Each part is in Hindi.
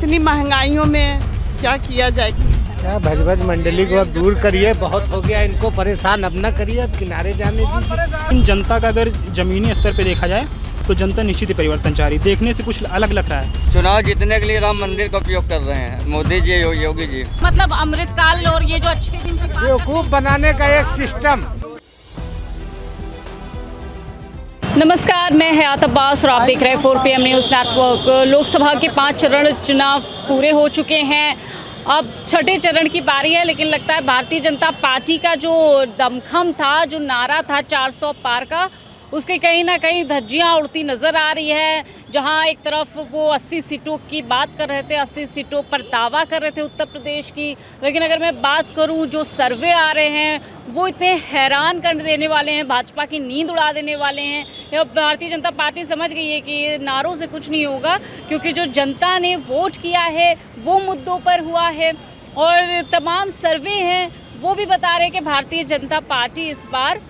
इतनी महंगाइयों में क्या किया जाए। क्या भज भज मंडली को अब दूर करिए, बहुत हो गया इनको परेशान, अब न करिए, अब किनारे जाने दीजिए। जनता का अगर जमीनी स्तर पे देखा जाए तो जनता निश्चित ही परिवर्तन चाह रही है। देखने से कुछ अलग लग रहा है। चुनाव जीतने के लिए राम मंदिर का उपयोग कर रहे हैं मोदी जी, योगी जी। मतलब अमृतकाल और ये जो अच्छे दिन की बात बेवकूफ बनाने का एक सिस्टम। नमस्कार, मैं हयात अब्बास और आप देख रहे हैं 4PM न्यूज़ नेटवर्क। लोकसभा के 5 चरण चुनाव पूरे हो चुके हैं। अब छठे चरण की बारी है, लेकिन लगता है भारतीय जनता पार्टी का जो दमखम था, जो नारा था 400 पार का, उसके कहीं ना कहीं धज्जियां उड़ती नज़र आ रही है। जहां एक तरफ वो 80 सीटों की बात कर रहे थे, 80 सीटों पर दावा कर रहे थे उत्तर प्रदेश की, लेकिन अगर मैं बात करूं जो सर्वे आ रहे हैं वो इतने हैरान कर देने वाले हैं, भाजपा की नींद उड़ा देने वाले हैं। भारतीय जनता पार्टी समझ गई है कि नारों से कुछ नहीं होगा, क्योंकि जो जनता ने वोट किया है वो मुद्दों पर हुआ है। और तमाम सर्वे हैं वो भी बता रहे हैं कि भारतीय जनता पार्टी इस बार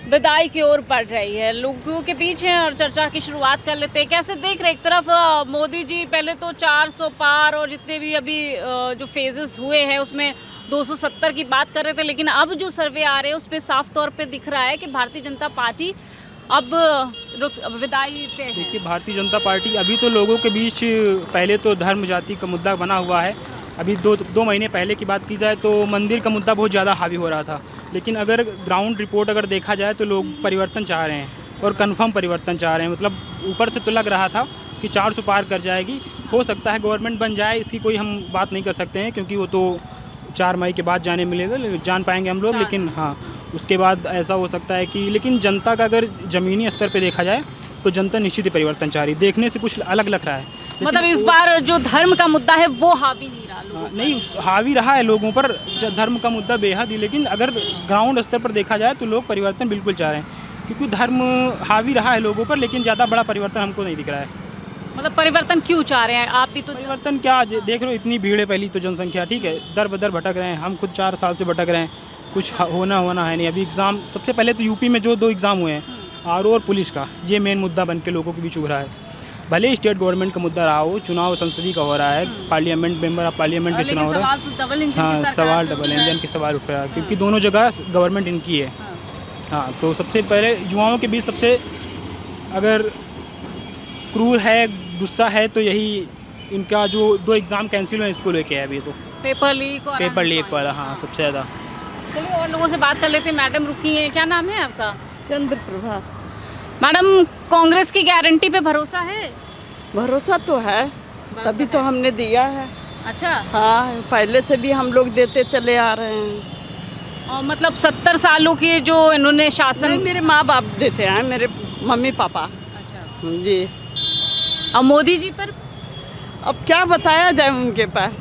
विदाई की ओर बढ़ रही है। लोगों के बीच हैं और चर्चा की शुरुआत कर लेते हैं। कैसे देख रहे, एक तरफ मोदी जी पहले तो 400 पार और जितने भी अभी जो फेजेस हुए हैं उसमें 270 की बात कर रहे थे, लेकिन अब जो सर्वे आ रहे हैं उसमें साफ तौर पे दिख रहा है कि भारतीय जनता पार्टी अब विदाई पे है। देखिए, भारतीय जनता पार्टी अभी तो लोगों के बीच पहले तो धर्म जाति का मुद्दा बना हुआ है। अभी दो महीने पहले की बात की जाए तो मंदिर का मुद्दा बहुत ज़्यादा हावी हो रहा था, लेकिन अगर ग्राउंड रिपोर्ट अगर देखा जाए तो लोग परिवर्तन चाह रहे हैं और कंफर्म परिवर्तन चाह रहे हैं। मतलब ऊपर से तो लग रहा था कि 400 पार कर जाएगी, हो सकता है गवर्नमेंट बन जाए, इसकी कोई हम बात नहीं कर सकते हैं क्योंकि वो तो 4 मई के बाद जान पाएंगे हम लोग। लेकिन हाँ, उसके बाद ऐसा हो सकता है कि, लेकिन जनता का अगर ज़मीनी स्तर पे देखा जाए तो जनता निश्चित ही परिवर्तन चाह रही है। देखने से कुछ अलग लग रहा है। मतलब इस बार जो धर्म का मुद्दा है वो हावी नहीं रहा लोगों पर। नहीं, हावी रहा है लोगों पर धर्म का मुद्दा बेहद ही, लेकिन अगर ग्राउंड स्तर पर देखा जाए तो लोग परिवर्तन बिल्कुल चाह रहे हैं, क्योंकि धर्म हावी रहा है लोगों पर, लेकिन ज़्यादा बड़ा परिवर्तन हमको नहीं दिख रहा है। मतलब परिवर्तन क्यों चाह रहे हैं आप भी? तो परिवर्तन क्या, देख लो इतनी भीड़ है, पहली तो जनसंख्या ठीक है, दर बदर भटक रहे हैं, हम खुद 4 साल से भटक रहे हैं, कुछ होना है नहीं। अभी एग्ज़ाम सबसे पहले तो यूपी में जो 2 एग्ज़ाम हुए हैं, आरओ और पुलिस का, ये मेन मुद्दा बन के लोगों के बीच उभरा है। भले स्टेट गवर्नमेंट का मुद्दा रहा हो, चुनाव संसदीय का हो रहा है, पार्लियामेंट मेंबर ऑफ पार्लियामेंट के चुनाव हो रहा है। हाँ, सवाल डबल इंजन के सवाल उठ रहा है, क्योंकि दोनों जगह गवर्नमेंट इनकी है। हाँ, तो सबसे पहले युवाओं के बीच सबसे अगर क्रूर है, गुस्सा है, तो यही इनका जो 2 एग्ज़ाम कैंसिल हुए इसको लेके है अभी तो पेपर लीक वाला। हाँ, सबसे ज़्यादा। चलिए और लोगों से बात कर लेते हैं। मैडम रुकी हैं, क्या नाम है आपका? चंद्र प्रभा। मैडम, कांग्रेस की गारंटी पे भरोसा है? भरोसा तो है, तभी तो हमने दिया है। अच्छा। हाँ, पहले से भी हम लोग देते चले आ रहे हैं। और मतलब 70 सालों की जो इन्होंने शासन। नहीं, मेरे माँ बाप देते हैं, मेरे मम्मी पापा। अच्छा जी। और मोदी जी पर अब क्या बताया जाए उनके पर,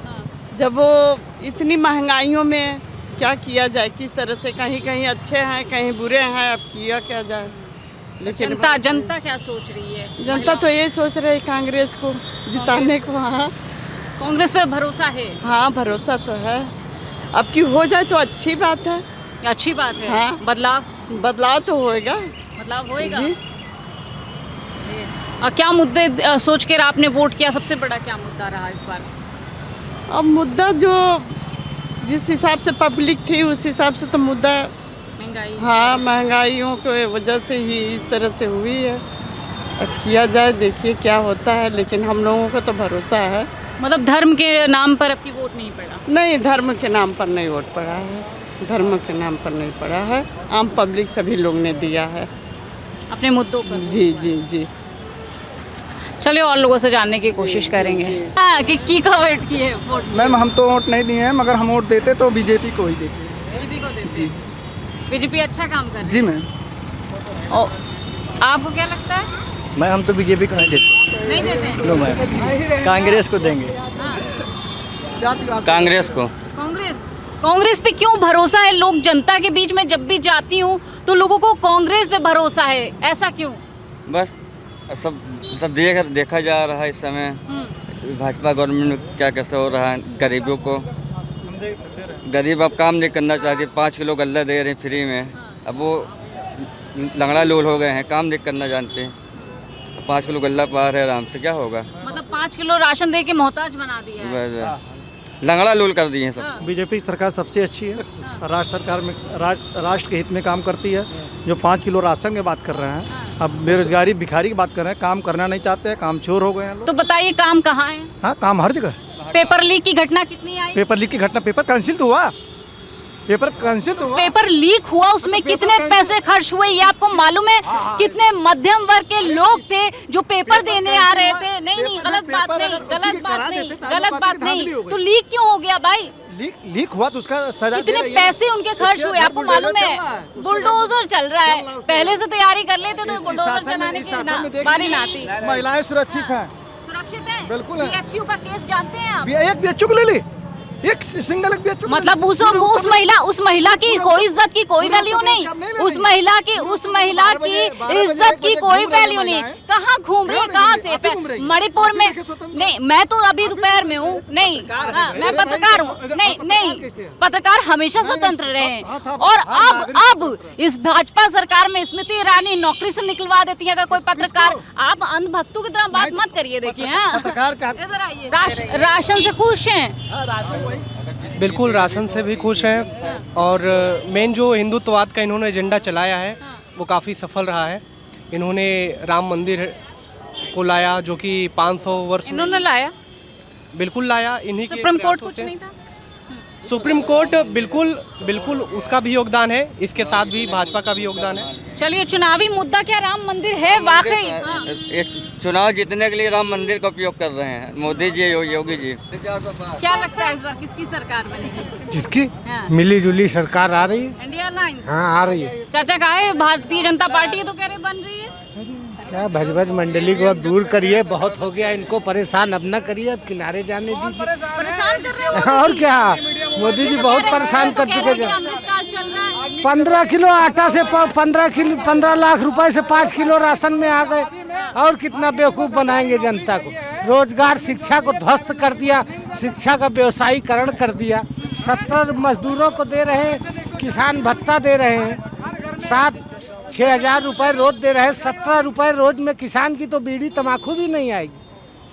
जब वो इतनी महंगाइयों में क्या किया जाए, किस तरह से, कहीं कहीं अच्छे हैं कहीं बुरे हैं, अब किया क्या जाए। लेकिन जनता क्या सोच रही है? जनता तो ये सोच रही है कांग्रेस को जिताने को। हाँ, कांग्रेस पे भरोसा है? हाँ, भरोसा तो है। अब की हो जाए तो अच्छी बात है। अच्छी बात है। हाँ। बदलाव तो होएगा। बदलाव होएगा जी। और क्या मुद्दे सोच कर आपने वोट किया? सबसे बड़ा क्या मुद्दा रहा इस बार? अब मुद्दा जो जिस हिसाब से पब्लिक थी उस हिसाब से तो मुद्दा, महंगाई। हाँ, महंगाइयों की वजह से ही इस तरह से हुई है। अब किया जाए, देखिए क्या होता है, लेकिन हम लोगों को तो भरोसा है। मतलब धर्म के नाम पर आपकी वोट नहीं पड़ा? नहीं, धर्म के नाम पर नहीं वोट पड़ा है, धर्म के नाम पर नहीं पड़ा है। आम पब्लिक सभी लोग ने दिया है अपने मुद्दों पर। जी जी जी। चलिए और लोगों से जानने की कोशिश करेंगे। हाँ, कि की का वेट किए वोट? मैम, हम तो वोट नहीं दिए हैं, मगर हम वोट देते तो बीजेपी को ही देते। बीजेपी को देते हैं? बीजेपी अच्छा काम कर रही है? जी मैम। और आपको क्या लगता है? मैं हम तो बीजेपी को नहीं देते। नहीं देते हैं? नो मैम, कांग्रेस को देंगे। हाँ। कांग्रेस को। कांग्रेस पे क्यों भरोसा है? लोग जनता के बीच में जब भी जाती हूँ तो लोगों को कांग्रेस पे भरोसा है, ऐसा क्यों? बस सब देखा जा रहा है इस समय भाजपा गवर्नमेंट में क्या कैसे हो रहा है। गरीबों को, गरीब अब काम नहीं करना चाहते, 5 किलो गल्ला दे रहे हैं फ्री में। अब वो लंगड़ा लोल हो गए हैं, काम नहीं करना जानते हैं। 5 किलो गल्ला पा रहे आराम से, क्या होगा? मतलब 5 किलो राशन दे के मोहताज बना दिया है। लंगड़ा लूल कर दिए हैं सब। बीजेपी सरकार सबसे अच्छी है। राज्य सरकार में राष्ट्र के हित में काम करती है। जो 5 किलो राशन की बात कर रहे हैं, अब बेरोजगारी भिखारी की बात कर रहे हैं, काम करना नहीं चाहते हैं, काम चोर हो गए हैं लोग। तो बताइए काम कहाँ है? हाँ, काम हर जगह। पेपर लीक की घटना कितनी आई? पेपर लीक की घटना, पेपर कैंसिल तो हुआ, पेपर कैंसिल तो हुआ। पेपर लीक हुआ, उसमें कितने पैसे खर्च हुए ये आपको मालूम है? कितने मध्यम वर्ग के लोग थे जो पेपर देने आ रहे थे। नहीं, गलत बात नहीं, गलत बात नहीं। तो लीक क्यों हो गया भाई? लीक हुआ तो उसका सजा इतने पैसे उनके खर्च हुए, आपको मालूम है? बुलडोजर चल रहा है, पहले से तैयारी कर लेते तो बुलडोजर चलाने की बारी ना आती। महिलाएं सुरक्षित हैं, सुरक्षित है, बिल्कुल है। BHU का केस जानते हैं आप? एक BHU को ले ली, एक सिंगल एक BHU, मतलब उस महिला की कोई इज्जत की कोई वैल्यू नहीं, उस महिला की इज्जत की कोई वैल्यू नहीं। कहाँ घूम रही है, कहाँ सेफ है? मणिपुर में नहीं, मैं तो अभी दोपहर में हूँ। नहीं, मैं पत्रकार हूँ। नहीं, पत्रकार हमेशा स्वतंत्र रहे हैं। और अब इस भाजपा सरकार में स्मृति ईरानी नौकरी से निकलवा देती है अगर कोई पत्रकार। आप अंधभक्तों की तरह बात मत करिए। देखिए, इधर आइए। राशन से खुश हैं? बिल्कुल, राशन से भी खुश हैं। और मेन जो हिंदुत्ववाद का इन्होंने एजेंडा चलाया है वो काफ़ी सफल रहा है। इन्होंने राम मंदिर को लाया, जो कि 500 वर्ष इन्होंने लाया, बिल्कुल लाया। इन्हीं के सुप्रीम कोर्ट कुछ नहीं था। सुप्रीम कोर्ट बिल्कुल उसका भी योगदान है, इसके साथ भी भाजपा का भी योगदान है। चलिए, चुनावी मुद्दा क्या राम मंदिर है वाकई? ये चुनाव जीतने के लिए राम मंदिर का उपयोग कर रहे हैं मोदी जी, योगी जी। क्या लगता है इस बार किसकी सरकार बनेगी? किसकी? हाँ। मिली जुली सरकार आ रही है। India alliance. हाँ, आ रही है। चाचा कहा है भारतीय जनता पार्टी तो कह रहे बन रही है। क्या भजभज मंडली को अब दूर करिए, बहुत हो गया इनको परेशान, अब न करिए, अब किनारे जाने दीजिए। परेशान कर रहे हो और क्या, मोदी जी बहुत परेशान कर चुके हैं। अमृतकाल चल रहा है। 15 किलो आटा से 15 लाख रुपए से 5 किलो राशन में आ गए। और कितना बेवकूफ़ बनाएंगे जनता को? रोजगार, शिक्षा को ध्वस्त कर दिया, शिक्षा का व्यवसायीकरण कर दिया। 70 मजदूरों को दे रहे हैं, किसान भत्ता दे रहे हैं, 6 हज़ार रुपये रोज दे रहे हैं। 17 रुपये रोज में किसान की तो बीड़ी तम्बाकू भी नहीं आएगी।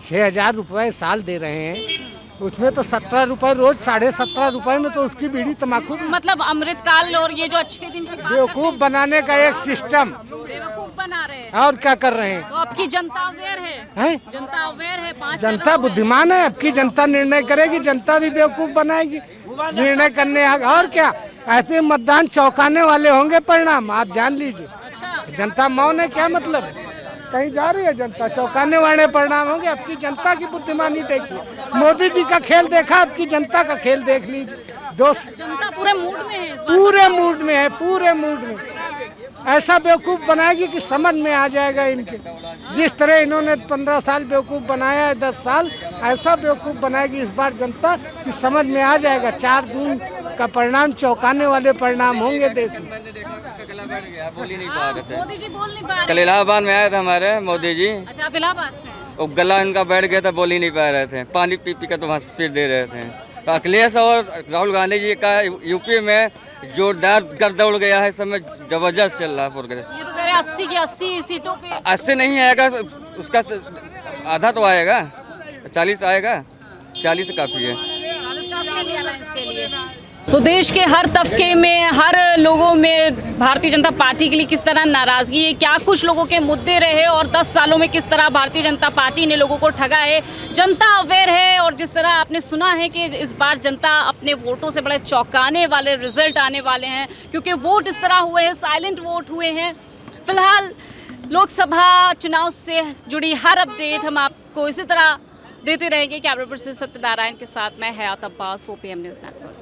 6 हज़ार रुपये साल दे रहे हैं, उसमें तो 17 रुपये रोज, 17.5 रुपये में तो उसकी बीड़ी तम्बाकू। मतलब अमृतकाल और ये जो अच्छे दिन की बात बेवकूफ़ बनाने का एक सिस्टम, बेवकूफ बना रहे हैं। और क्या कर रहे हैं? तो आपकी जनता अवेयर है? जनता अवेयर है? 5 जनता बुद्धिमान है, अब की जनता निर्णय करेगी, जनता भी बेवकूफ़ बनाएगी निर्णय करने। और क्या, ऐसे मतदान चौंकाने वाले होंगे परिणाम, आप जान लीजिए। जनता मौन है, क्या मतलब? कहीं जा रही है जनता, चौंकाने वाले परिणाम होंगे। अब की जनता की बुद्धिमानी देखिए, मोदी जी का खेल देखा, अब की जनता का खेल देख लीजिए। जनता पूरे मूड में है, पूरे मूड में है, पूरे मूड में। ऐसा बेवकूफ़ बनाएगी कि समझ में आ जाएगा इनके। जिस तरह इन्होंने 15 साल बेवकूफ़ बनाया है, 10 साल, ऐसा बेवकूफ़ बनाएगी इस बार जनता कि समझ में आ जाएगा। 4 जून का परिणाम चौंकाने वाले परिणाम होंगे देश में। बोल नहीं पा रहे थे। मोदी जी बोल नहीं पा रहे। कल इलाहाबाद में आए थे हमारे मोदी जी। अच्छा, आप इलाहाबाद से हैं? वो गला इनका बैठ गया था, बोल ही नहीं पा रहे थे, पानी पी पी कर तो वहाँ स्पीड दे रहे थे। तो अखिलेश और राहुल गांधी जी का यूपी में जोरदार गर्दा उड़ गया है, इस समय जबरदस्त चल रहा है प्रोग्रेस। ये तो कह रहे 80 की 80 सीटों पे। 80 नहीं आएगा, उसका आधा तो आएगा, 40 आएगा, 40 काफ़ी है। तो देश के हर तबके में, हर लोगों में भारतीय जनता पार्टी के लिए किस तरह नाराज़गी है, क्या कुछ लोगों के मुद्दे रहे और 10 सालों में किस तरह भारतीय जनता पार्टी ने लोगों को ठगा है, जनता अवेयर है। और जिस तरह आपने सुना है कि इस बार जनता अपने वोटों से बड़े चौंकाने वाले रिजल्ट आने वाले हैं, क्योंकि वोट इस तरह हुए हैं, साइलेंट वोट हुए हैं। फिलहाल लोकसभा चुनाव से जुड़ी हर अपडेट हम आपको इसी तरह देते रहेंगे। कैमरा पर्सन सत्यनारायण के साथ मैं हयात अब्बास, 4PM न्यूज़ नेटवर्क।